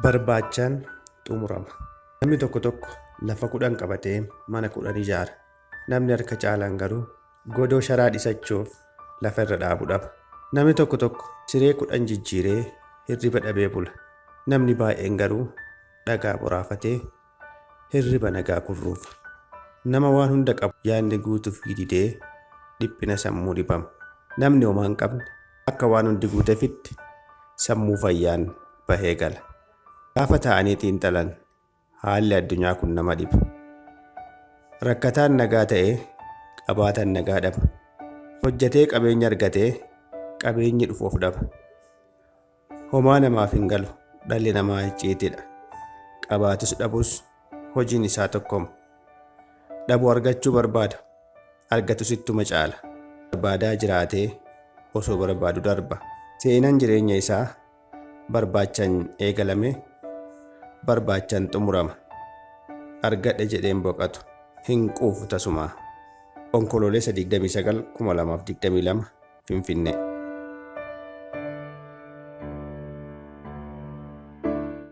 Barbaachaan xumurama. Namni tokko lafa 10 qabatee mana 10 ijaara. Namni harka caalaan garuu godoo sharaa dhisachuuf lafa irra dhaabu dhaba. Namni tokko siree 10 jijjiiree hirriba dhabee bula. Namni baay'een garuu dhagaa boraafatee hirriba nagaa kurruufa. Nama waan hunda qabu yaadni guutuuf didee dhiphina sammuu dhibama. Namni homaa hin qabne akka waan hundi guuteefitti sammuu fayyaan bahee gala. Gaafa ta'anii xiinxalan haalli addunyaa kun nama dhiba. Rakkataan nagaa ta'ee qabaatan nagaa dhaba. Hojjetee qabeenya argatee qabeenyi dhufuuf dhaba. Homaa namaaf hin galu dhalli namaa icciitidha. Qabaatus dhabus hojiin isaa tokkoma. Dhabu argachuu barbaada. Argatus ittuma caala. Barbaadaa jiraatee osoo barbaadu darba. Seenaan jireenya isaa barbaachaan eegalame barbaachaan xumurama. Argadhe jedheen boqatu hin quufu tasumaa. Onkoloolessa 29 2022 Finfinnee.